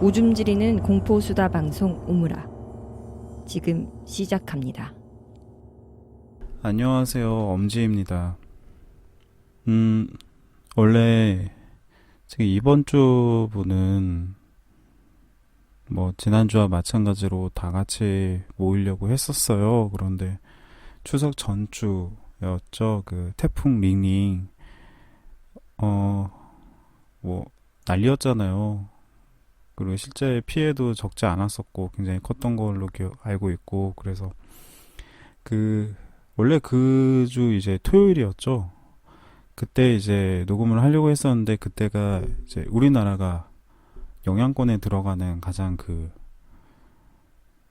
오줌 지리는 공포수다 방송 오므라 지금 시작합니다. 안녕하세요. 엄지입니다. 원래 지금 이번 주부는 지난주와 마찬가지로 다 같이 모이려고 했었어요. 그런데 추석 전주였죠. 그 태풍 링링 난리였잖아요. 그리고 실제 피해도 적지 않았었고 굉장히 컸던 걸로 알고 있고, 그래서 원래 그 주 이제 토요일이었죠. 그때 이제 녹음을 하려고 했었는데, 그때가 이제 우리나라가 영향권에 들어가는 가장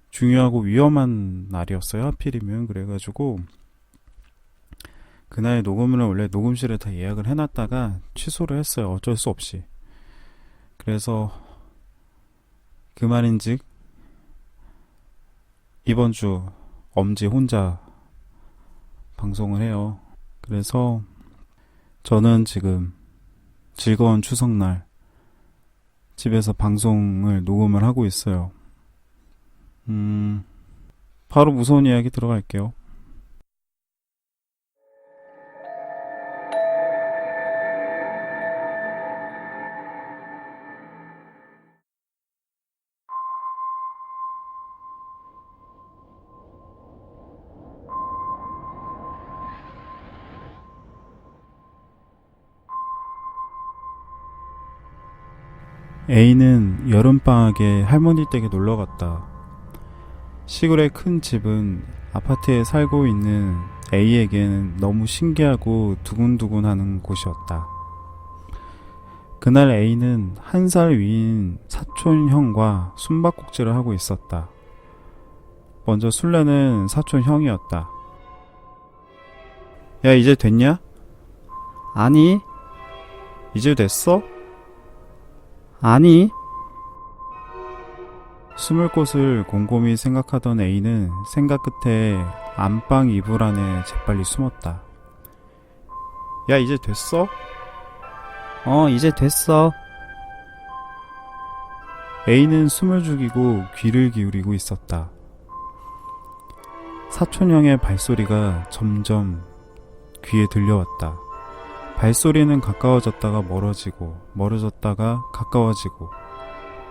중요하고 위험한 날이었어요. 하필이면. 그래가지고 그날 녹음을 원래 녹음실에 다 예약을 해놨다가 취소를 했어요. 어쩔 수 없이. 그래서 그 말인즉 이번 주 엄지 혼자 방송을 해요. 그래서 저는 지금 즐거운 추석날 집에서 방송을 녹음을 하고 있어요. 바로 무서운 이야기 들어갈게요. A는 여름방학에 할머니 댁에 놀러갔다. 시골의 큰 집은 아파트에 살고 있는 A에게는 너무 신기하고 두근두근하는 곳이었다. 그날 A는 1살 위인 사촌 형과 숨바꼭질을 하고 있었다. 먼저 술래는 사촌 형이었다. 야, 이제 됐냐? 아니, 이제 됐어? 아니, 숨을 곳을 곰곰이 생각하던 A는 생각 끝에 안방 이불 안에 재빨리 숨었다. 야, 이제 됐어? 이제 됐어. A는 숨을 죽이고 귀를 기울이고 있었다. 사촌형의 발소리가 점점 귀에 들려왔다. 발소리는 가까워졌다가 멀어졌다가 가까워지고,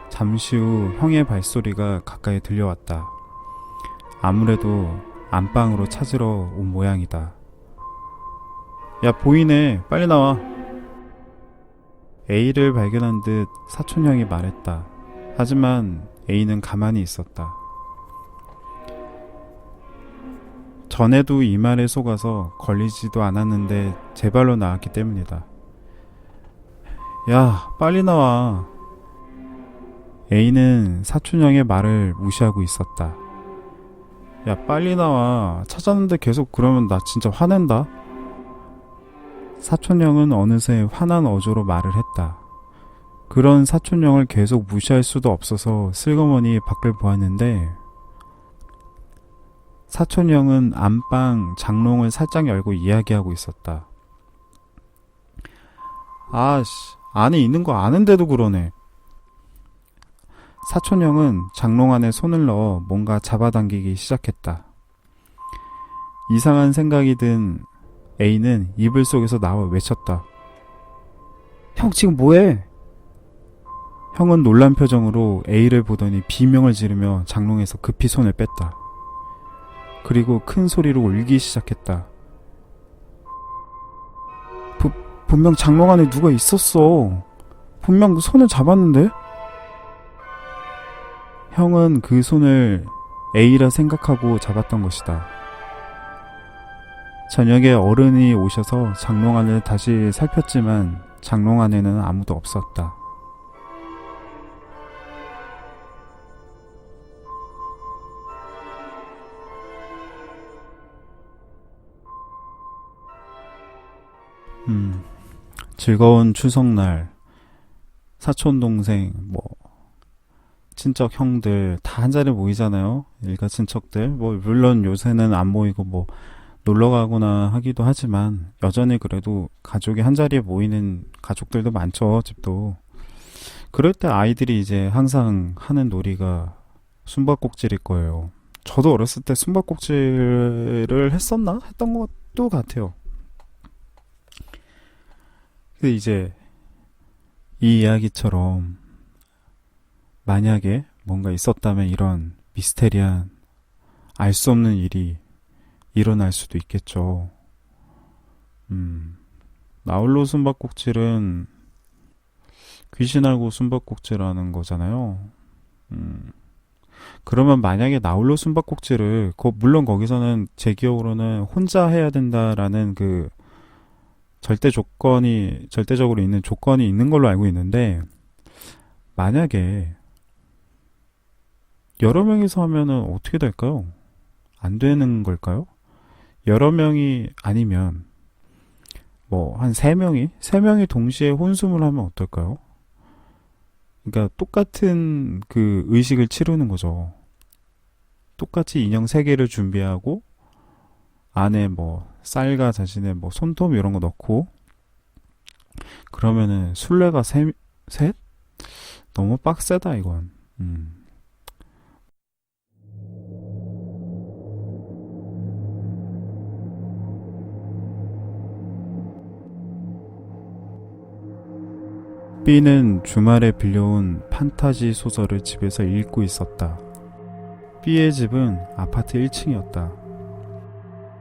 잠시 후 형의 발소리가 가까이 들려왔다. 아무래도 안방으로 찾으러 온 모양이다. 야, 보이네. 빨리 나와. A를 발견한 듯 사촌형이 말했다. 하지만 A는 가만히 있었다. 전에도 이 말에 속아서 걸리지도 않았는데 제 발로 나왔기 때문이다. 야, 빨리 나와. A는 사촌형의 말을 무시하고 있었다. 야, 빨리 나와. 찾았는데 계속 그러면 나 진짜 화낸다. 사촌형은 어느새 화난 어조로 말을 했다. 그런 사촌형을 계속 무시할 수도 없어서 슬그머니 밖을 보았는데, 사촌형은 안방 장롱을 살짝 열고 이야기하고 있었다. 아씨, 안에 있는 거 아는데도 그러네. 사촌형은 장롱 안에 손을 넣어 뭔가 잡아당기기 시작했다. 이상한 생각이 든 A는 이불 속에서 나와 외쳤다. 형 지금 뭐해? 형은 놀란 표정으로 A를 보더니 비명을 지르며 장롱에서 급히 손을 뺐다. 그리고 큰 소리로 울기 시작했다. 분명 장롱 안에 누가 있었어. 분명 손을 잡았는데? 형은 그 손을 A라 생각하고 잡았던 것이다. 저녁에 어른이 오셔서 장롱 안을 다시 살폈지만 장롱 안에는 아무도 없었다. 즐거운 추석날 사촌 동생 친척 형들 다 한자리에 모이잖아요. 일가 친척들 물론 요새는 안 모이고 놀러 가거나 하기도 하지만 여전히 그래도 가족이 한자리에 모이는 가족들도 많죠. 집도. 그럴 때 아이들이 이제 항상 하는 놀이가 숨바꼭질일 거예요. 저도 어렸을 때 숨바꼭질을 했었나? 했던 것도 같아요. 근데 이제 이 이야기처럼 만약에 뭔가 있었다면 이런 미스테리한 알 수 없는 일이 일어날 수도 있겠죠. 나홀로 숨바꼭질은 귀신하고 숨바꼭질하는 거잖아요. 그러면 만약에 나홀로 숨바꼭질을 물론 거기서는 제 기억으로는 혼자 해야 된다라는 그 절대적으로 있는 조건이 있는 걸로 알고 있는데, 만약에 여러 명이서 하면은 어떻게 될까요? 안 되는 걸까요? 여러 명이 아니면 뭐 한 3명이 동시에 혼숨을 하면 어떨까요? 그러니까 똑같은 그 의식을 치르는 거죠. 똑같이 인형 3개를 준비하고 안에 뭐 쌀과 자신의 뭐 손톱 이런 거 넣고, 그러면은 술래가 셋? 너무 빡세다 이건. B는 주말에 빌려온 판타지 소설을 집에서 읽고 있었다. B의 집은 아파트 1층이었다.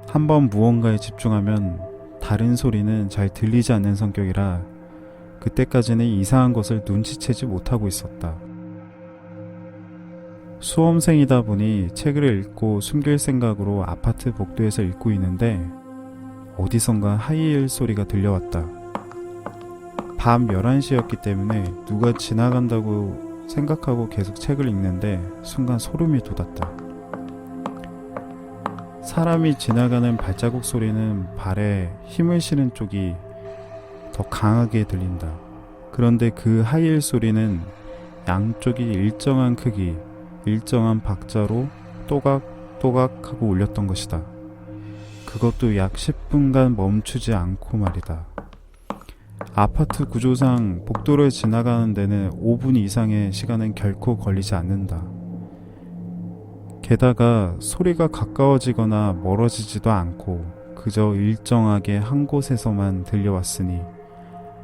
한번 무언가에 집중하면 다른 소리는 잘 들리지 않는 성격이라 그때까지는 이상한 것을 눈치채지 못하고 있었다. 수험생이다 보니 책을 읽고 숨길 생각으로 아파트 복도에서 읽고 있는데 어디선가 하이힐 소리가 들려왔다. 밤 11시였기 때문에 누가 지나간다고 생각하고 계속 책을 읽는데 순간 소름이 돋았다. 사람이 지나가는 발자국 소리는 발에 힘을 실은 쪽이 더 강하게 들린다. 그런데 그 하이힐 소리는 양쪽이 일정한 크기, 일정한 박자로 또각또각 하고 울렸던 것이다. 그것도 약 10분간 멈추지 않고 말이다. 아파트 구조상 복도를 지나가는 데는 5분 이상의 시간은 결코 걸리지 않는다. 게다가 소리가 가까워지거나 멀어지지도 않고 그저 일정하게 한 곳에서만 들려왔으니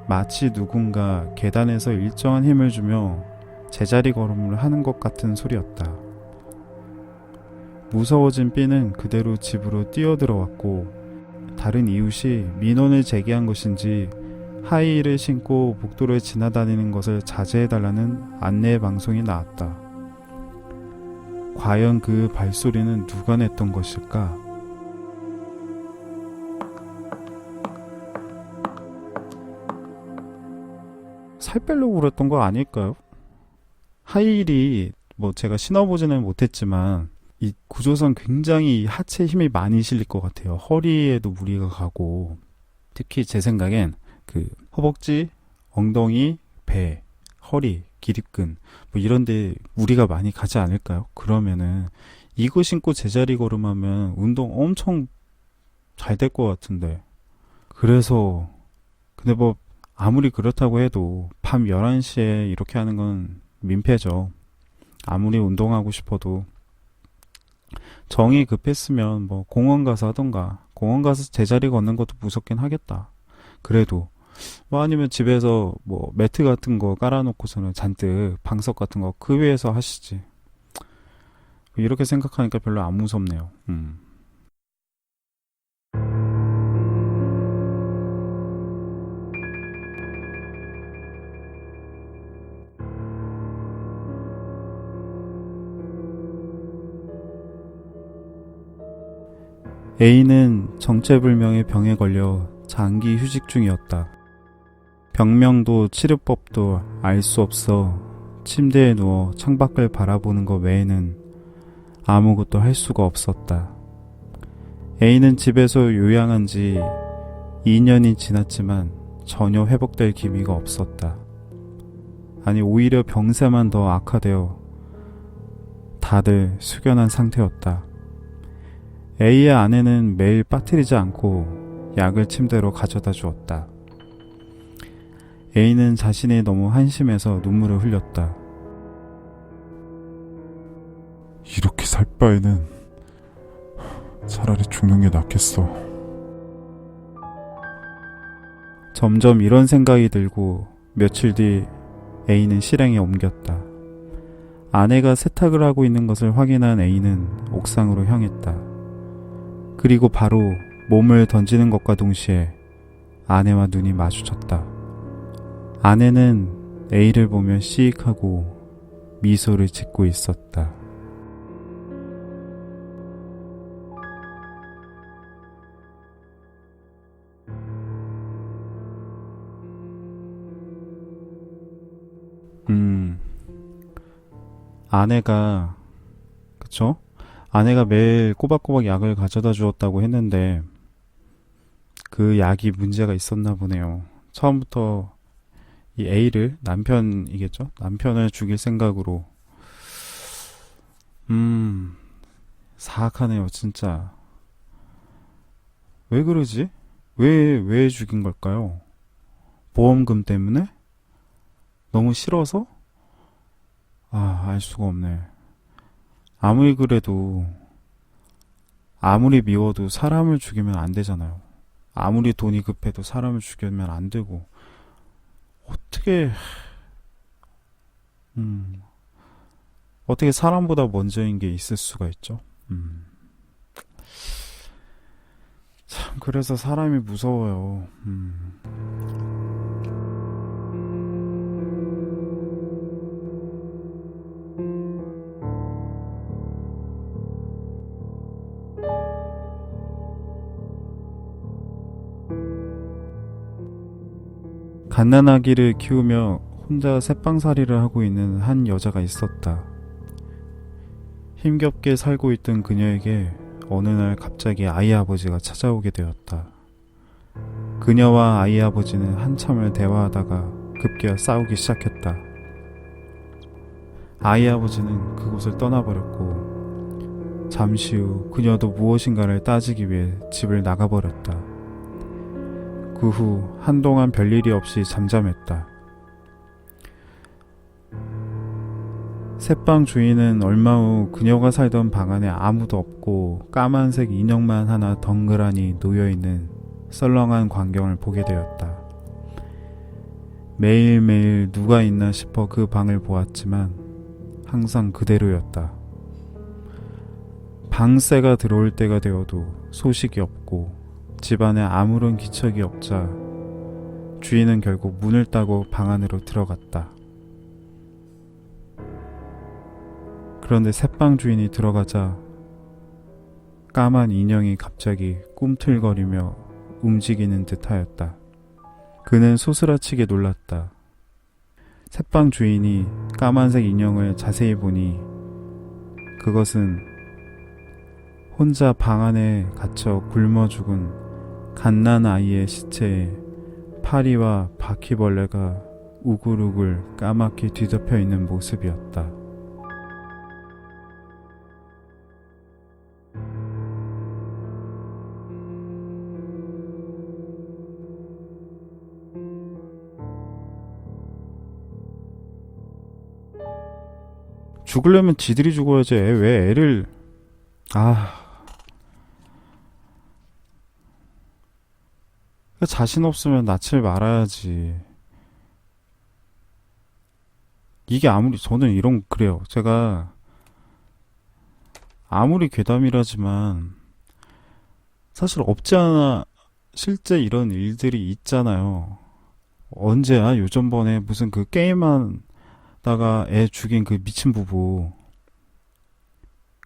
마치 누군가 계단에서 일정한 힘을 주며 제자리 걸음을 하는 것 같은 소리였다. 무서워진 B는 그대로 집으로 뛰어들어왔고 다른 이웃이 민원을 제기한 것인지 하이힐을 신고 복도를 지나다니는 것을 자제해달라는 안내 방송이 나왔다. 과연 그 발소리는 누가 냈던 것일까? 살 빼려고 그랬던 거 아닐까요? 하이힐이 뭐 제가 신어보지는 못했지만 이 구조상 굉장히 하체에 힘이 많이 실릴 것 같아요. 허리에도 무리가 가고, 특히 제 생각엔 그 허벅지, 엉덩이, 배, 허리, 기립근 뭐 이런데 무리가 많이 가지 않을까요? 그러면은 이거 신고 제자리 걸음하면 운동 엄청 잘 될 것 같은데. 그래서 근데 뭐 아무리 그렇다고 해도 밤 11시에 이렇게 하는 건 민폐죠. 아무리 운동하고 싶어도 정이 급했으면 뭐 공원 가서 하던가, 공원 가서 제자리 걷는 것도 무섭긴 하겠다. 그래도 뭐 아니면 집에서 뭐 매트 같은 거 깔아놓고서는 잔뜩 방석 같은 거 그 위에서 하시지. 이렇게 생각하니까 별로 안 무섭네요. A는 정체불명의 병에 걸려 장기 휴직 중이었다. 병명도 치료법도 알 수 없어 침대에 누워 창밖을 바라보는 것 외에는 아무것도 할 수가 없었다. A는 집에서 요양한 지 2년이 지났지만 전혀 회복될 기미가 없었다. 아니 오히려 병세만 더 악화되어 다들 숙연한 상태였다. A의 아내는 매일 빠뜨리지 않고 약을 침대로 가져다 주었다. A는 자신이 너무 한심해서 눈물을 흘렸다. 이렇게 살 바에는 차라리 죽는 게 낫겠어. 점점 이런 생각이 들고 며칠 뒤 A는 실행에 옮겼다. 아내가 세탁을 하고 있는 것을 확인한 A는 옥상으로 향했다. 그리고 바로 몸을 던지는 것과 동시에 아내와 눈이 마주쳤다. 아내는 A를 보며 시익하고 미소를 짓고 있었다. 아내가, 그쵸? 아내가 매일 꼬박꼬박 약을 가져다 주었다고 했는데 그 약이 문제가 있었나 보네요. 처음부터 이 A를, 남편이겠죠? 남편을 죽일 생각으로. 사악하네요, 진짜. 왜 그러지? 왜 죽인 걸까요? 보험금 때문에? 너무 싫어서? 알 수가 없네. 아무리 그래도, 아무리 미워도 사람을 죽이면 안 되잖아요. 아무리 돈이 급해도 사람을 죽이면 안 되고, 어떻게 사람보다 먼저인 게 있을 수가 있죠? 참, 그래서 사람이 무서워요. 갓난아기를 키우며 혼자 새빵살이를 하고 있는 한 여자가 있었다. 힘겹게 살고 있던 그녀에게 어느 날 갑자기 아이 아버지가 찾아오게 되었다. 그녀와 아이 아버지는 한참을 대화하다가 급기야 싸우기 시작했다. 아이 아버지는 그곳을 떠나버렸고 잠시 후 그녀도 무엇인가를 따지기 위해 집을 나가버렸다. 그 후 한동안 별일이 없이 잠잠했다. 새빵 주인은 얼마 후 그녀가 살던 방 안에 아무도 없고 까만색 인형만 하나 덩그라니 놓여있는 썰렁한 광경을 보게 되었다. 매일매일 누가 있나 싶어 그 방을 보았지만 항상 그대로였다. 방새가 들어올 때가 되어도 소식이 없고 집안에 아무런 기척이 없자 주인은 결국 문을 따고 방 안으로 들어갔다. 그런데 새빵 주인이 들어가자 까만 인형이 갑자기 꿈틀거리며 움직이는 듯하였다. 그는 소스라치게 놀랐다. 새빵 주인이 까만색 인형을 자세히 보니 그것은 혼자 방 안에 갇혀 굶어 죽은 갓난아이의 시체에 파리와 바퀴벌레가 우글우글 까맣게 뒤덮여 있는 모습이었다. 죽으려면 지들이 죽어야지. 왜 애를... 자신 없으면 낳질 말아야지. 이게 아무리, 저는 그래요. 제가 아무리 괴담이라지만 사실 없지 않아 실제 이런 일들이 있잖아요. 언제야? 요전번에 무슨 그 게임하다가 애 죽인 그 미친 부부.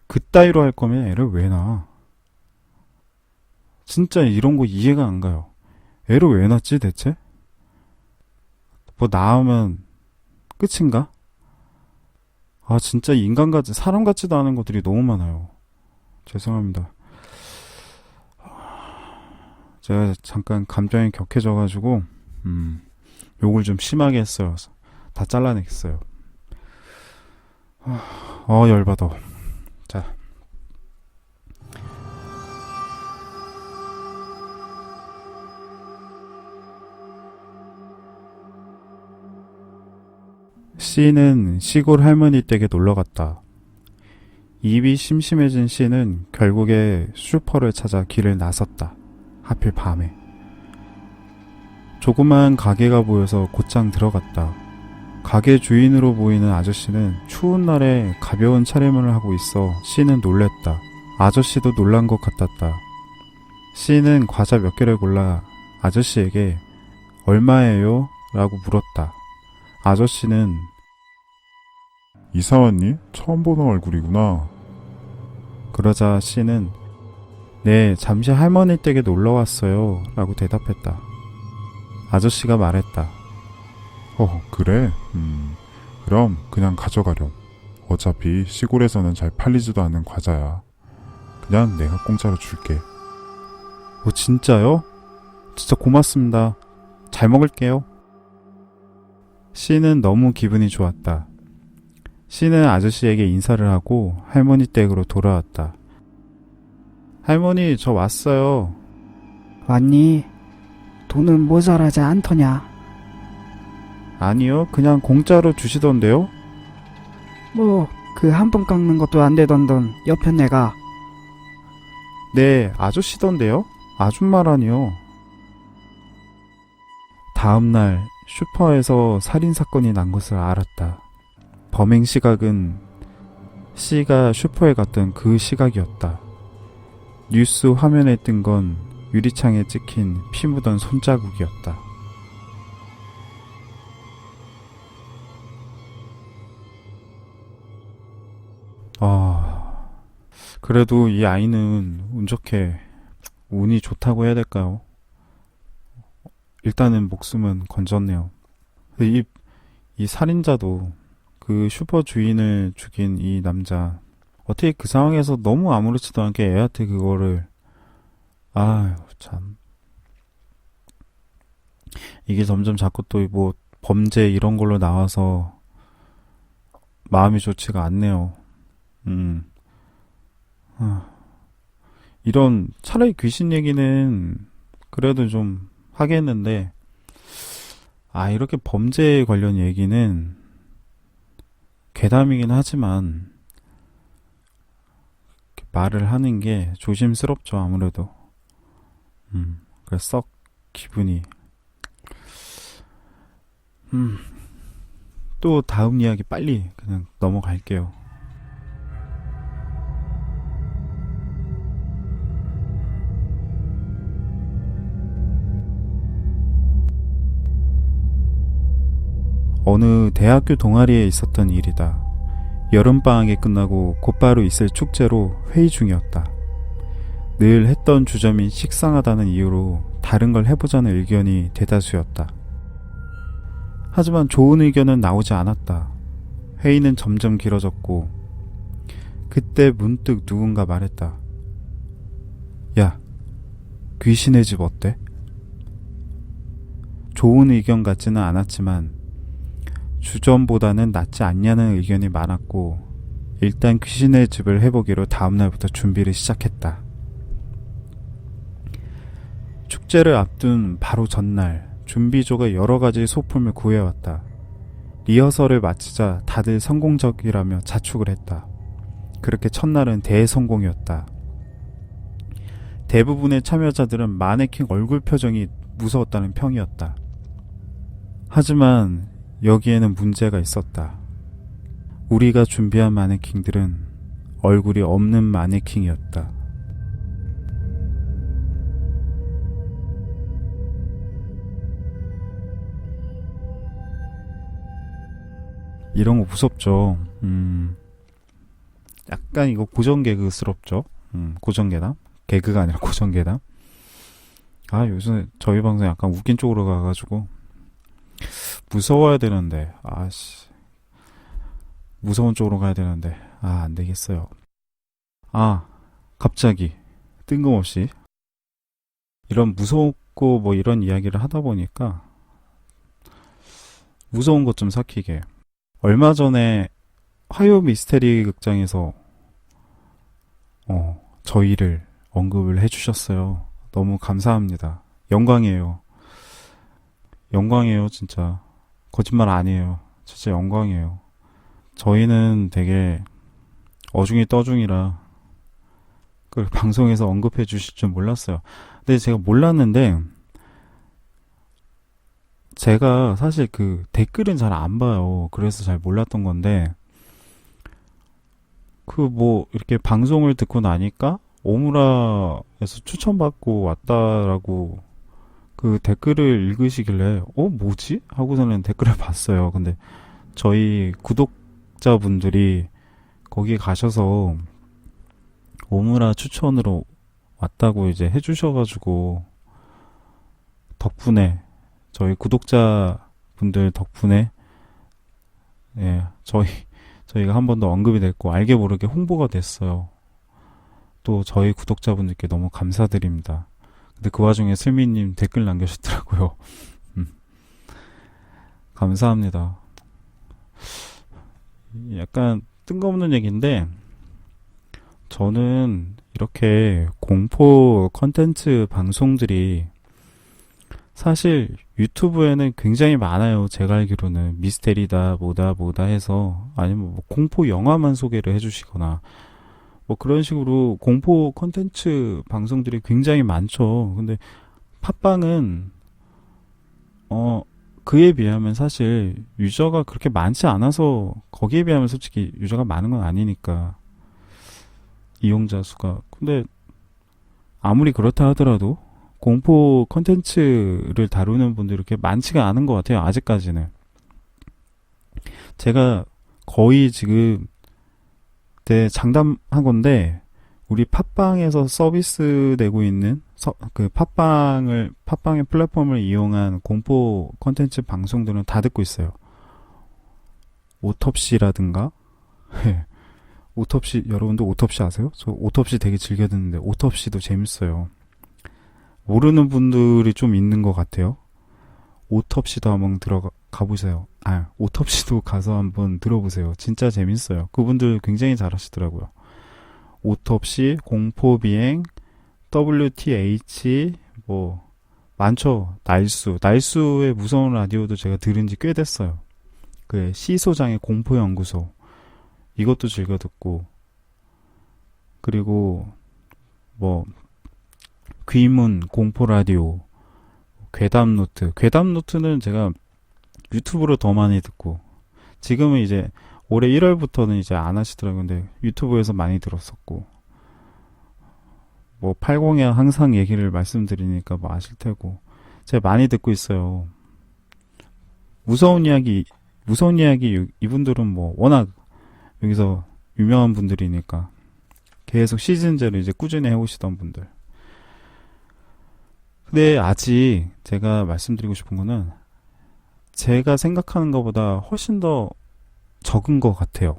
그따위로 할 거면 애를 왜 낳아? 진짜 이런 거 이해가 안 가요. 애를 왜 낳지 대체? 뭐 낳으면 끝인가? 진짜 인간같이 사람 같지도 않은 것들이 너무 많아요. 죄송합니다. 제가 잠깐 감정이 격해져가지고 욕을 좀 심하게 했어요. 다 잘라냈어요. 열받아. 자, C는 시골 할머니 댁에 놀러 갔다. 입이 심심해진 C는 결국에 슈퍼를 찾아 길을 나섰다. 하필 밤에. 조그만 가게가 보여서 곧장 들어갔다. 가게 주인으로 보이는 아저씨는 추운 날에 가벼운 차림을 하고 있어 C는 놀랬다. 아저씨도 놀란 것 같았다. C는 과자 몇 개를 골라 아저씨에게 얼마예요? 라고 물었다. 아저씨는 이사 왔니? 처음 보는 얼굴이구나. 그러자 C는 네, 잠시 할머니 댁에 놀러 왔어요. 라고 대답했다. 아저씨가 말했다. 그래? 그럼 그냥 가져가렴. 어차피 시골에서는 잘 팔리지도 않는 과자야. 그냥 내가 공짜로 줄게. 진짜요? 진짜 고맙습니다. 잘 먹을게요. C는 너무 기분이 좋았다. C는 아저씨에게 인사를 하고 할머니 댁으로 돌아왔다. 할머니, 저 왔어요. 왔니? 돈은 모자라지 않더냐? 아니요, 그냥 공짜로 주시던데요? 뭐 그 한 번 깎는 것도 안 되던 돈 옆에 내가. 네, 아저씨던데요? 아줌마라니요. 다음날 슈퍼에서 살인사건이 난 것을 알았다. 범행 시각은 C가 슈퍼에 갔던 그 시각이었다. 뉴스 화면에 뜬 건 유리창에 찍힌 피 묻은 손자국이었다. 그래도 이 아이는 운 좋게, 운이 좋다고 해야 될까요? 일단은 목숨은 건졌네요. 이 살인자도 그 슈퍼 주인을 죽인 이 남자, 어떻게 그 상황에서 너무 아무렇지도 않게 애한테 그거를, 참. 이게 점점 자꾸 또 뭐 범죄 이런 걸로 나와서 마음이 좋지가 않네요. 이런 차라리 귀신 얘기는 그래도 좀 하겠는데, 이렇게 범죄에 관련 얘기는 괴담이긴 하지만 말을 하는 게 조심스럽죠, 아무래도. 그래서 썩 기분이. 또 다음 이야기 빨리 그냥 넘어갈게요. 어느 대학교 동아리에 있었던 일이다. 여름방학이 끝나고 곧바로 있을 축제로 회의 중이었다. 늘 했던 주점이 식상하다는 이유로 다른 걸 해보자는 의견이 대다수였다. 하지만 좋은 의견은 나오지 않았다. 회의는 점점 길어졌고 그때 문득 누군가 말했다. 야, 귀신의 집 어때? 좋은 의견 같지는 않았지만 주점보다는 낫지 않냐는 의견이 많았고 일단 귀신의 집을 해보기로 다음날부터 준비를 시작했다. 축제를 앞둔 바로 전날 준비조가 여러가지 소품을 구해왔다. 리허설을 마치자 다들 성공적이라며 자축을 했다. 그렇게 첫날은 대성공이었다. 대부분의 참여자들은 마네킹 얼굴 표정이 무서웠다는 평이었다. 하지만 여기에는 문제가 있었다. 우리가 준비한 마네킹들은 얼굴이 없는 마네킹이었다. 이런 거 무섭죠. 약간 이거 고정 개그스럽죠. 고정 개담? 개그가 아니라 고정 개담. 요즘 저희 방송 약간 웃긴 쪽으로 가가지고 무서워야 되는데, 무서운 쪽으로 가야 되는데, 안 되겠어요. 갑자기 뜬금없이 이런 무섭고 뭐 이런 이야기를 하다 보니까 무서운 것 좀 삭히게. 얼마 전에 화요 미스테리 극장에서 저희를 언급을 해주셨어요. 너무 감사합니다. 영광이에요. 영광이에요, 진짜. 거짓말 아니에요. 진짜 영광이에요. 저희는 되게 어중이 떠중이라 그 방송에서 언급해 주실 줄 몰랐어요. 근데 제가 몰랐는데 제가 사실 그 댓글은 잘 안 봐요. 그래서 잘 몰랐던 건데 그 뭐 이렇게 방송을 듣고 나니까 오무라에서 추천받고 왔다라고 그 댓글을 읽으시길래 뭐지? 하고서는 댓글을 봤어요. 근데 저희 구독자분들이 거기 가셔서 오무라 추천으로 왔다고 이제 해주셔가지고 덕분에 저희 구독자분들 덕분에 예 저희가 한 번 더 언급이 됐고 알게 모르게 홍보가 됐어요. 또 저희 구독자분들께 너무 감사드립니다. 근데 그 와중에 슬미님 댓글 남겨주셨더라고요. 감사합니다. 약간 뜬금없는 얘기인데 저는 이렇게 공포 컨텐츠 방송들이 사실 유튜브에는 굉장히 많아요. 제가 알기로는 미스테리다 뭐다 해서 아니면 뭐 공포 영화만 소개를 해주시거나 뭐 그런 식으로 공포 컨텐츠 방송들이 굉장히 많죠. 근데 팟빵은 그에 비하면 사실 유저가 그렇게 많지 않아서 거기에 비하면 솔직히 유저가 많은 건 아니니까 이용자 수가. 근데 아무리 그렇다 하더라도 공포 컨텐츠를 다루는 분들이 그렇게 많지가 않은 것 같아요. 아직까지는. 제가 거의 지금 장담한 건데 우리 팟빵에서 서비스 내고 있는 그 팟빵의 플랫폼을 이용한 공포 컨텐츠 방송들은 다 듣고 있어요. 오톱시라든가 오톱시 여러분도 오톱시 아세요? 저 오톱시 되게 즐겨 듣는데 오톱시도 재밌어요. 모르는 분들이 좀 있는 것 같아요. 오톱시도 한번 가보세요. 오톱시도 가서 한번 들어보세요. 진짜 재밌어요. 그분들 굉장히 잘하시더라고요. 오톱시, 공포비행, WTH, 뭐 많죠. 날수의 무서운 라디오도 제가 들은 지 꽤 됐어요. 그 시소장의 공포연구소 이것도 즐겨 듣고 그리고 뭐 귀문 공포라디오 괴담노트는 제가 유튜브로 더 많이 듣고 지금은 이제 올해 1월부터는 이제 안 하시더라고요. 근데 유튜브에서 많이 들었었고 뭐 80에 항상 얘기를 말씀드리니까 뭐 아실 테고 제가 많이 듣고 있어요. 무서운 이야기 이분들은 뭐 워낙 여기서 유명한 분들이니까 계속 시즌제로 이제 꾸준히 해오시던 분들. 근데 아직 제가 말씀드리고 싶은 거는 제가 생각하는 것보다 훨씬 더 적은 것 같아요.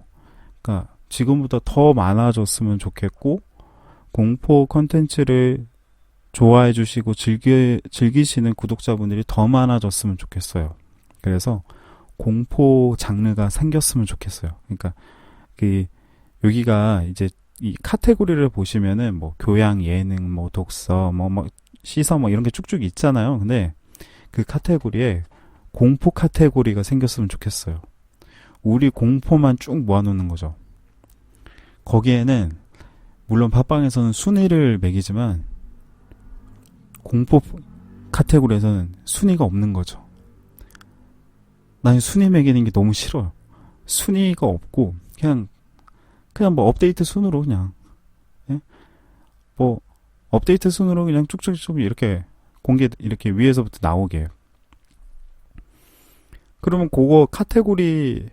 그러니까 지금보다 더 많아졌으면 좋겠고 공포 컨텐츠를 좋아해 주시고 즐기시는 구독자분들이 더 많아졌으면 좋겠어요. 그래서 공포 장르가 생겼으면 좋겠어요. 그러니까 여기가 이제 이 카테고리를 보시면은 뭐 교양, 예능, 뭐 독서, 뭐 시서 뭐 이런 게 쭉쭉 있잖아요. 근데 그 카테고리에 공포 카테고리가 생겼으면 좋겠어요. 우리 공포만 쭉 모아놓는 거죠. 거기에는 물론 팟빵에서는 순위를 매기지만 공포 카테고리에서는 순위가 없는 거죠. 난 순위 매기는 게 너무 싫어요. 순위가 없고 그냥 뭐 업데이트 순으로 그냥 뭐 업데이트 순으로 그냥 쭉쭉쭉 이렇게 이렇게 위에서부터 나오게. 그러면 그거 카테고리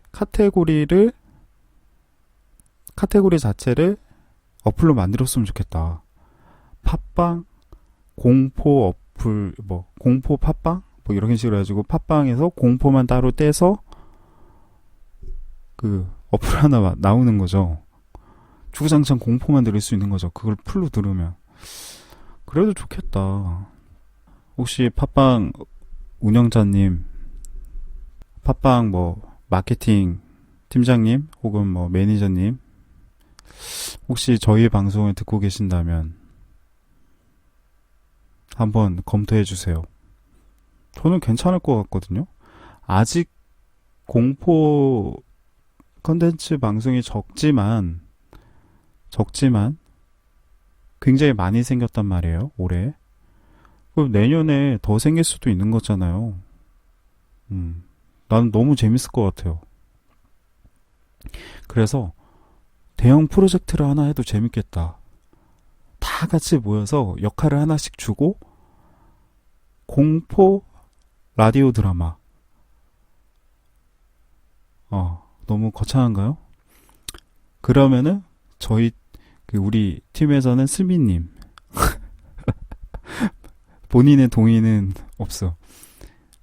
자체를 어플로 만들었으면 좋겠다. 팟빵 공포 어플 공포 팟빵 이런 식으로 해가지고 팟빵에서 공포만 따로 떼서 그 어플 하나 나오는 거죠. 주구장창 공포만 들을 수 있는 거죠. 그걸 풀로 들으면 그래도 좋겠다. 혹시 팟빵 운영자님, 팟빵 마케팅 팀장님 혹은 매니저님 혹시 저희 방송을 듣고 계신다면 한번 검토해 주세요. 저는 괜찮을 것 같거든요. 아직 공포 컨텐츠 방송이 적지만 굉장히 많이 생겼단 말이에요, 올해. 그럼 내년에 더 생길 수도 있는 거잖아요. 나는 너무 재밌을 것 같아요. 그래서 대형 프로젝트를 하나 해도 재밌겠다. 다 같이 모여서 역할을 하나씩 주고 공포 라디오 드라마. 너무 거창한가요? 그러면은 저희 우리 팀에서는 스미님 본인의 동의는 없어.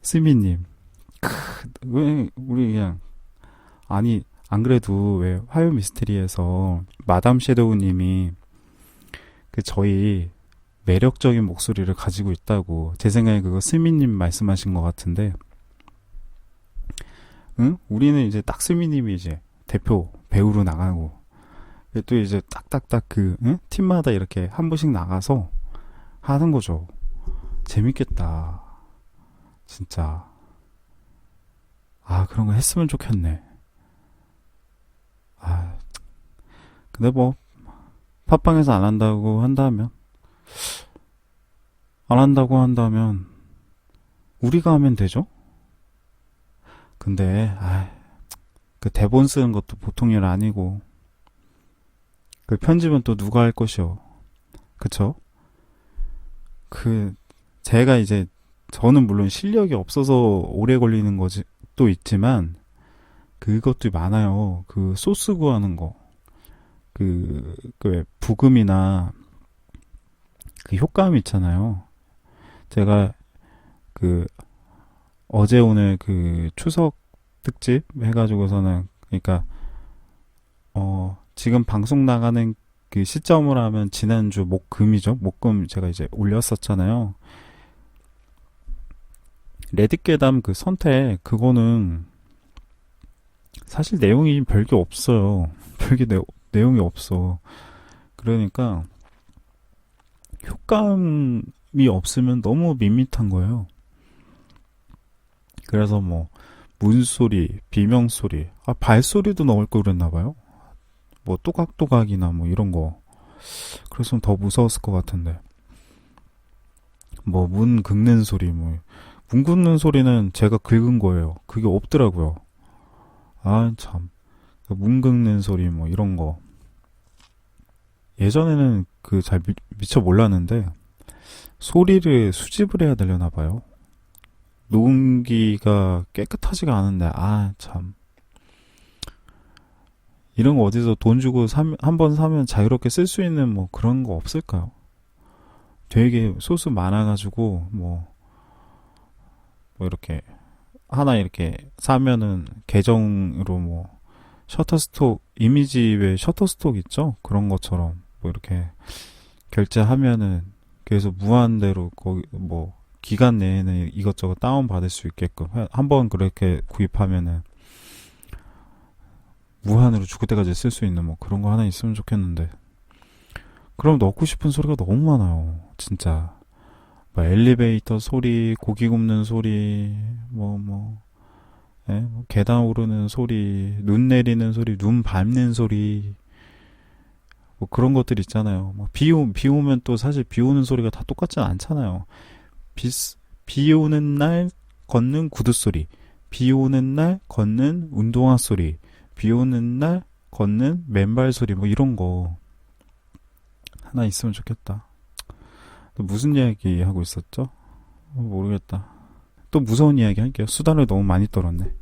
스미님 왜 우리 그냥 아니 안 그래도 왜 화요 미스테리에서 마담 섀도우님이 저희 매력적인 목소리를 가지고 있다고 제 생각에 그거 스미님 말씀하신 것 같은데 우리는 이제 딱 스미님이 이제 대표 배우로 나가고 또 이제 딱딱딱 팀마다 이렇게 한 분씩 나가서 하는 거죠. 재밌겠다. 진짜. 그런 거 했으면 좋겠네. 근데 뭐 팟빵에서 안 한다고 한다면 우리가 하면 되죠? 근데 그 대본 쓰는 것도 보통 일 아니고 그 편집은 또 누가 할 것이요. 그쵸? 제가 이제 저는 물론 실력이 없어서 오래 걸리는 거지 또 있지만 그것도 많아요. 그 소스 구하는 거. 왜 부금이나 그 효과음 있잖아요. 제가 어제 오늘 추석 특집 해가지고서는 그러니까 지금 방송 나가는 그 시점을 하면 지난주 목금이죠. 목금 제가 이제 올렸었잖아요. 레딧괴담 선택 그거는 사실 내용이 별게 없어요. 내용이 없어. 그러니까 효과음이 없으면 너무 밋밋한 거예요. 그래서 뭐 문소리, 비명소리, 발소리도 넣을 걸 그랬나봐요. 뭐 또각또각이나 뭐 이런 거. 그랬으면 더 무서웠을 것 같은데. 뭐 문 긁는 소리, 문 긁는 소리는 제가 긁은 거예요. 그게 없더라고요. 참. 문 긁는 소리 뭐 이런 거. 예전에는 잘 미처 몰랐는데 소리를 수집을 해야 되려나 봐요. 녹음기가 깨끗하지가 않은데 참. 이런 거 어디서 돈 주고 한 번 사면 자유롭게 쓸 수 있는 뭐 그런 거 없을까요? 되게 소스 많아가지고 뭐 이렇게 하나 이렇게 사면은 계정으로 뭐 셔터스톡 이미지 왜 셔터스톡 있죠? 그런 것처럼 뭐 이렇게 결제하면은 그래서 무한대로 거기 뭐 기간 내에는 이것저것 다운 받을 수 있게끔 한번 그렇게 구입하면은 무한으로 죽을 때까지 쓸 수 있는 뭐 그런 거 하나 있으면 좋겠는데 그럼 넣고 싶은 소리가 너무 많아요. 진짜 뭐 엘리베이터 소리, 고기 굽는 소리, 뭐 계단 오르는 소리, 눈 내리는 소리, 눈 밟는 소리 뭐 그런 것들 있잖아요. 뭐 비 오면 또 사실 비 오는 소리가 다 똑같진 않잖아요. 비 오는 날 걷는 구두 소리, 비 오는 날 걷는 운동화 소리, 비 오는 날 걷는 맨발 소리 뭐 이런 거 하나 있으면 좋겠다. 또 무슨 이야기 하고 있었죠? 모르겠다. 또 무서운 이야기 할게요. 수다를 너무 많이 떨었네.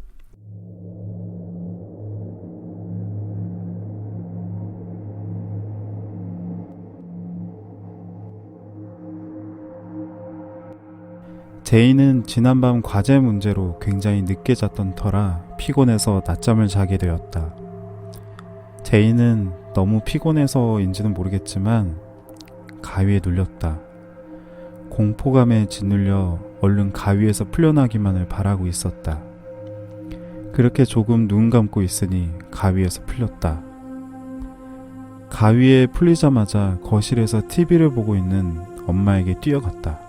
제이는 지난밤 과제 문제로 굉장히 늦게 잤던 터라 피곤해서 낮잠을 자게 되었다. 제이는 너무 피곤해서인지는 모르겠지만 가위에 눌렸다. 공포감에 짓눌려 얼른 가위에서 풀려나기만을 바라고 있었다. 그렇게 조금 눈 감고 있으니 가위에서 풀렸다. 가위에 풀리자마자 거실에서 TV를 보고 있는 엄마에게 뛰어갔다.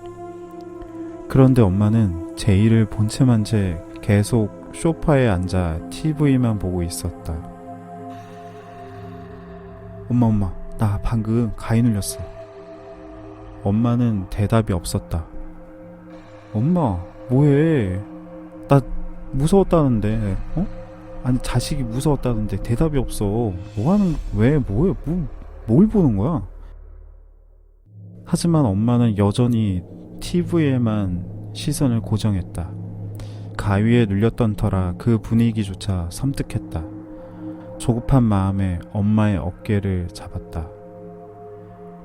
그런데 엄마는 제이를 본체만 채 계속 소파에 앉아 TV만 보고 있었다. 엄마, 나 방금 가위 눌렸어. 엄마는 대답이 없었다. 엄마, 뭐해? 나 무서웠다는데, 아니, 자식이 무서웠다는데 대답이 없어. 뭘 보는 거야? 하지만 엄마는 여전히 TV에만 시선을 고정했다. 가위에 눌렸던 터라 그 분위기조차 섬뜩했다. 조급한 마음에 엄마의 어깨를 잡았다.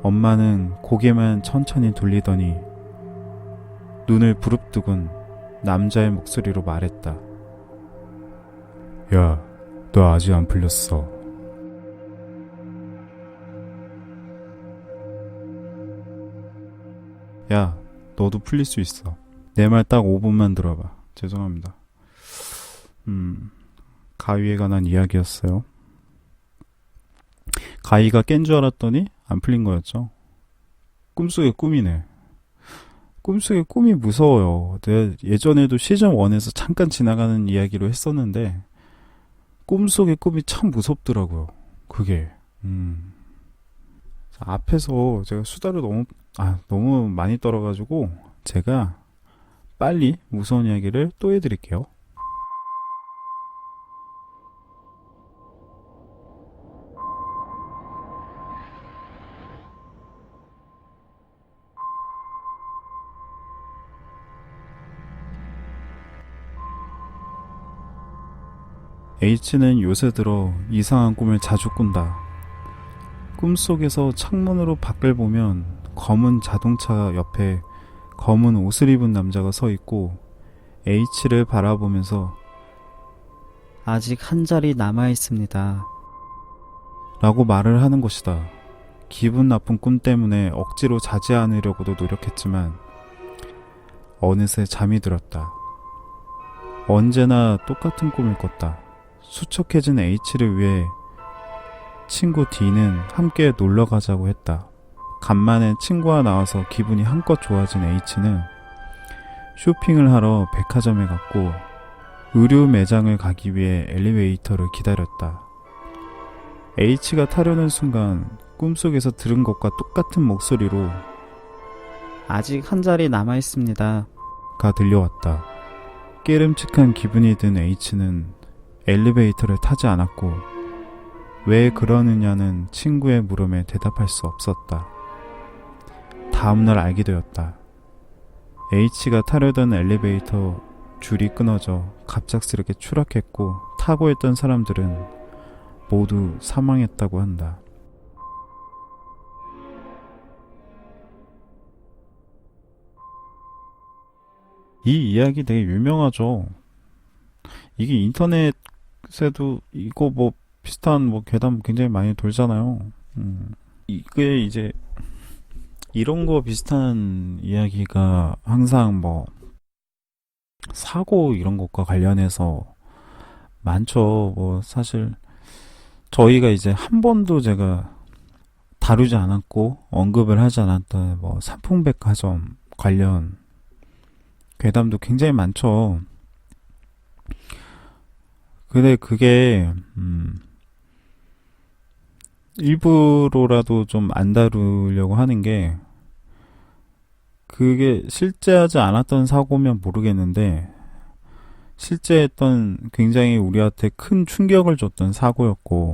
엄마는 고개만 천천히 돌리더니 눈을 부릅뜨곤 남자의 목소리로 말했다. 야, 너 아직 안 풀렸어. 야, 너도 풀릴 수 있어. 내 말 딱 5분만 들어봐. 죄송합니다. 가위에 관한 이야기였어요. 가위가 깬 줄 알았더니 안 풀린 거였죠. 꿈속의 꿈이네. 꿈속의 꿈이 무서워요. 내가 예전에도 시즌 1에서 잠깐 지나가는 이야기로 했었는데 꿈속의 꿈이 참 무섭더라고요. 그게. 앞에서 제가 수다를 너무 많이 떨어가지고 제가 빨리 무서운 이야기를 또 해드릴게요. H는 요새 들어 이상한 꿈을 자주 꾼다. 꿈속에서 창문으로 밖을 보면 검은 자동차 옆에 검은 옷을 입은 남자가 서 있고 H를 바라보면서 아직 한 자리 남아 있습니다. 라고 말을 하는 것이다. 기분 나쁜 꿈 때문에 억지로 자지 않으려고도 노력했지만 어느새 잠이 들었다. 언제나 똑같은 꿈을 꿨다. 수척해진 H를 위해 친구 D는 함께 놀러 가자고 했다. 간만에 친구와 나와서 기분이 한껏 좋아진 H는 쇼핑을 하러 백화점에 갔고 의류 매장을 가기 위해 엘리베이터를 기다렸다. H가 타려는 순간 꿈속에서 들은 것과 똑같은 목소리로 아직 한 자리 남아 있습니다. 가 들려왔다. 깨름칙한 기분이 든 H는 엘리베이터를 타지 않았고 왜 그러느냐는 친구의 물음에 대답할 수 없었다. 다음날 알게 되었다. H가 타려던 엘리베이터 줄이 끊어져 갑작스럽게 추락했고 타고 있던 사람들은 모두 사망했다고 한다. 이 이야기 되게 유명하죠. 이게 인터넷에도 이거 비슷한 괴담 굉장히 많이 돌잖아요. 이게 이제 이런 거 비슷한 이야기가 항상 사고 이런 것과 관련해서 많죠. 사실 저희가 이제 한 번도 제가 다루지 않았고 언급을 하지 않았던 삼풍백화점 관련 괴담도 굉장히 많죠. 근데 그게 일부러라도 좀 안 다루려고 하는 게 그게 실제하지 않았던 사고면 모르겠는데 실제 했던 굉장히 우리한테 큰 충격을 줬던 사고였고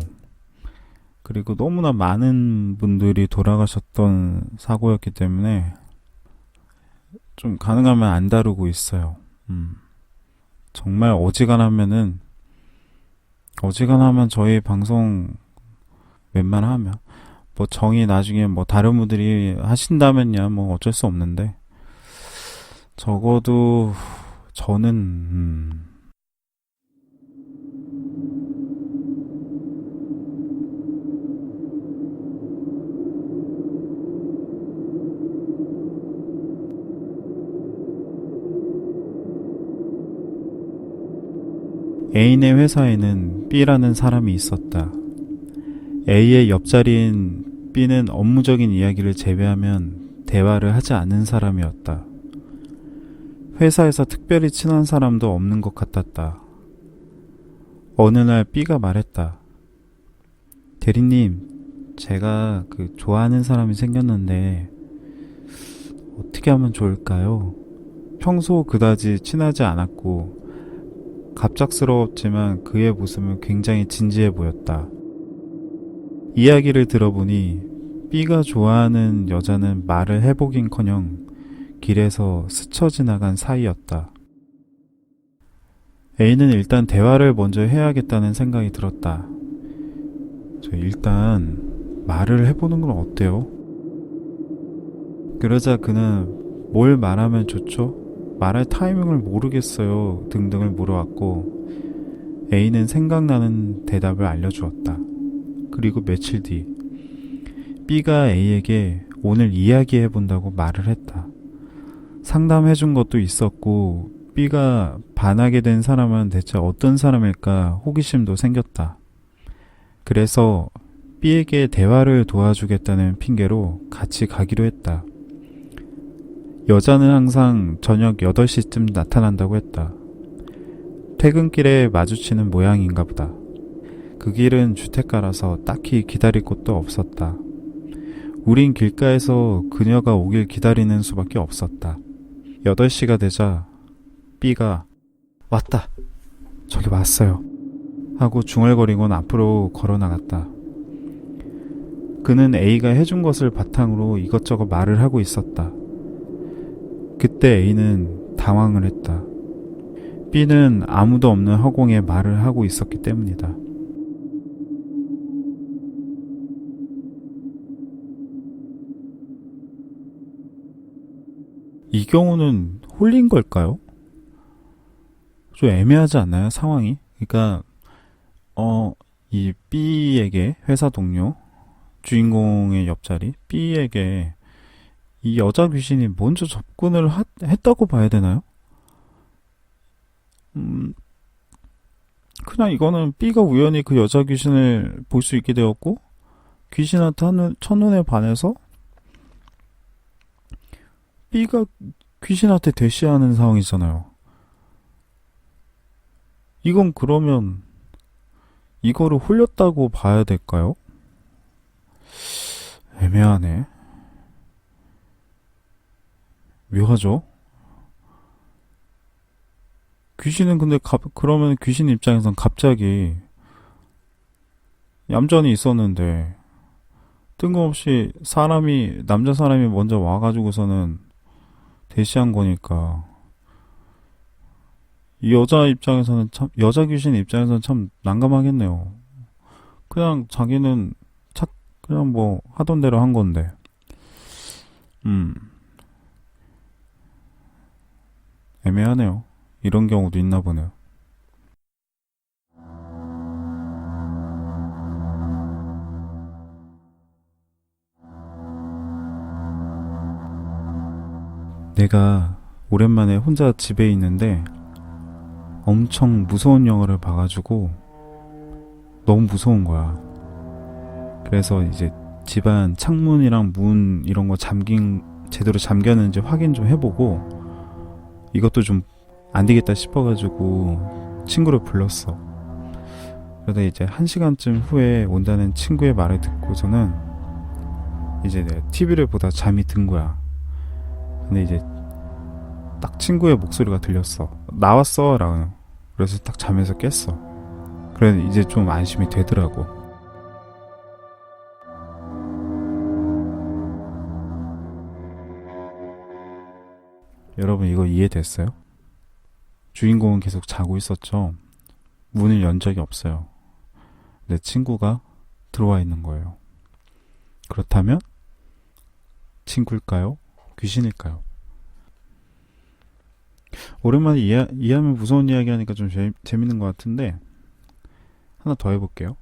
그리고 너무나 많은 분들이 돌아가셨던 사고였기 때문에 좀 가능하면 안 다루고 있어요. 정말 어지간하면 저희 방송 웬만하면 정의 나중에 다른 분들이 하신다면야 어쩔 수 없는데 적어도 저는 A네 회사에는 B라는 사람이 있었다. A의 옆자리인 B는 업무적인 이야기를 제외하면 대화를 하지 않는 사람이었다. 회사에서 특별히 친한 사람도 없는 것 같았다. 어느 날 B가 말했다. 대리님, 제가 좋아하는 사람이 생겼는데 어떻게 하면 좋을까요? 평소 그다지 친하지 않았고 갑작스러웠지만 그의 모습은 굉장히 진지해 보였다. 이야기를 들어보니 B가 좋아하는 여자는 말을 해보긴커녕 길에서 스쳐 지나간 사이였다. A는 일단 대화를 먼저 해야겠다는 생각이 들었다. 일단 말을 해보는 건 어때요? 그러자 그는 뭘 말하면 좋죠? 말할 타이밍을 모르겠어요 등등을 물어왔고 A는 생각나는 대답을 알려주었다. 그리고 며칠 뒤 B가 A에게 오늘 이야기해본다고 말을 했다. 상담해준 것도 있었고 B가 반하게 된 사람은 대체 어떤 사람일까 호기심도 생겼다. 그래서 B에게 대화를 도와주겠다는 핑계로 같이 가기로 했다. 여자는 항상 저녁 8시쯤 나타난다고 했다. 퇴근길에 마주치는 모양인가 보다. 그 길은 주택가라서 딱히 기다릴 곳도 없었다. 우린 길가에서 그녀가 오길 기다리는 수밖에 없었다. 8시가 되자 B가 왔다. 저기 왔어요. 하고 중얼거리곤 앞으로 걸어나갔다. 그는 A가 해준 것을 바탕으로 이것저것 말을 하고 있었다. 그때 A는 당황을 했다. B는 아무도 없는 허공에 말을 하고 있었기 때문이다. 이 경우는 홀린 걸까요? 좀 애매하지 않나요? 상황이? 그러니까 이 B에게 회사 동료 주인공의 옆자리 B에게 이 여자 귀신이 먼저 접근을 했다고 봐야 되나요? 그냥 이거는 B가 우연히 그 여자 귀신을 볼 수 있게 되었고 귀신한테 첫눈에 반해서 B가 귀신한테 대시하는 상황이잖아요. 이건 그러면 이거를 홀렸다고 봐야 될까요? 애매하네. 묘하죠? 귀신은 근데 그러면 귀신 입장에선 갑자기 얌전히 있었는데 뜬금없이 남자 사람이 먼저 와가지고서는 대시한 거니까 이 여자 입장에서는 여자 귀신 입장에서는 참 난감하겠네요. 그냥 자기는 그냥 뭐 하던 대로 한 건데. 애매하네요. 이런 경우도 있나 보네요. 내가 오랜만에 혼자 집에 있는데 엄청 무서운 영화를 봐가지고 너무 무서운 거야. 그래서 이제 집안 창문이랑 문 이런 거 제대로 잠겼는지 확인 좀 해보고 이것도 좀 안 되겠다 싶어가지고 친구를 불렀어. 그러다 이제 1시간쯤 후에 온다는 친구의 말을 듣고서는 이제 내가 TV를 보다 잠이 든 거야. 근데 이제 딱 친구의 목소리가 들렸어. 나왔어 라고. 그래서 딱 잠에서 깼어. 그래 이제 좀 안심이 되더라고. 여러분 이거 이해됐어요? 주인공은 계속 자고 있었죠. 문을 연 적이 없어요. 내 친구가 들어와 있는 거예요. 그렇다면 친구일까요? 귀신일까요? 오랜만에 이해하면 무서운 이야기 하니까 좀 재밌는 것 같은데 하나 더 해볼게요.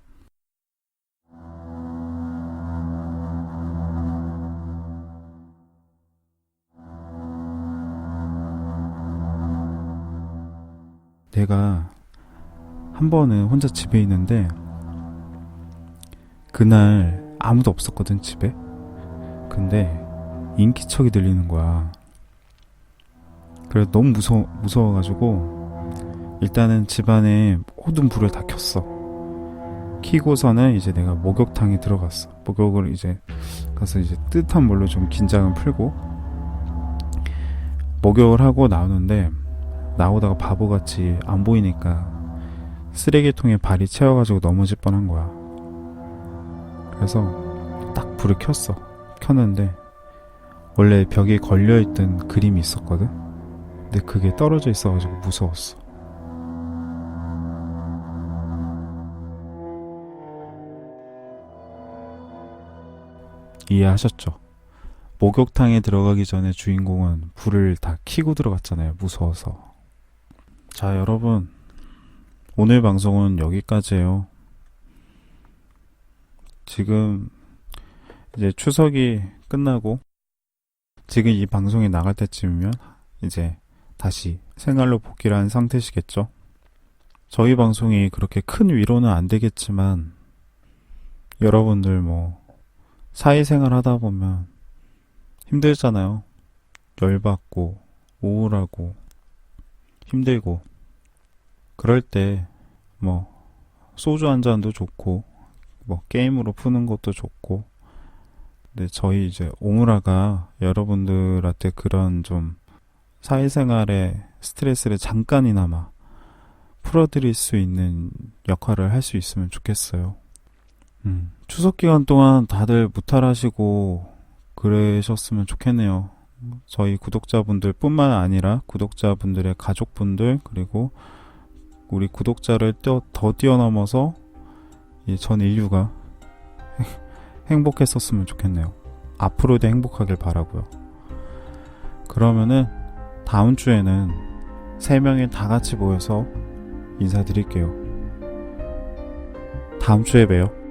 내가 한 번은 혼자 집에 있는데 그날 아무도 없었거든 집에. 근데 인기척이 들리는 거야. 그래서 너무 무서워가지고 일단은 집안에 모든 불을 다 켰어. 키고서는 이제 내가 목욕탕에 들어갔어. 목욕을 이제 가서 이제 뜨뜻한 물로 좀 긴장을 풀고 목욕을 하고 나오는데, 나오다가 바보같이 안 보이니까 쓰레기통에 발이 채워가지고 넘어질 뻔한 거야. 그래서 딱 불을 켰는데 원래 벽에 걸려있던 그림이 있었거든. 근데 그게 떨어져 있어가지고 무서웠어. 이해하셨죠? 목욕탕에 들어가기 전에 주인공은 불을 다 켜고 들어갔잖아요. 무서워서. 자, 여러분, 오늘 방송은 여기까지예요. 지금 이제 추석이 끝나고 지금 이 방송이 나갈 때쯤이면 이제 다시 생활로 복귀를 한 상태시겠죠? 저희 방송이 그렇게 큰 위로는 안 되겠지만 여러분들 뭐 사회생활 하다 보면 힘들잖아요. 열받고 우울하고 힘들고 그럴 때 뭐 소주 한 잔도 좋고 뭐 게임으로 푸는 것도 좋고, 근데 저희 이제 오므라가 여러분들한테 그런 좀 사회생활의 스트레스를 잠깐이나마 풀어드릴 수 있는 역할을 할 수 있으면 좋겠어요. 추석 기간 동안 다들 무탈하시고 그러셨으면 좋겠네요. 저희 구독자분들 뿐만 아니라 구독자분들의 가족분들, 그리고 우리 구독자를 더 뛰어넘어서 이 전 인류가 행복했었으면 좋겠네요. 앞으로도 행복하길 바라고요. 그러면은 다음 주에는 3명이 다 같이 모여서 인사드릴게요. 다음 주에 봬요.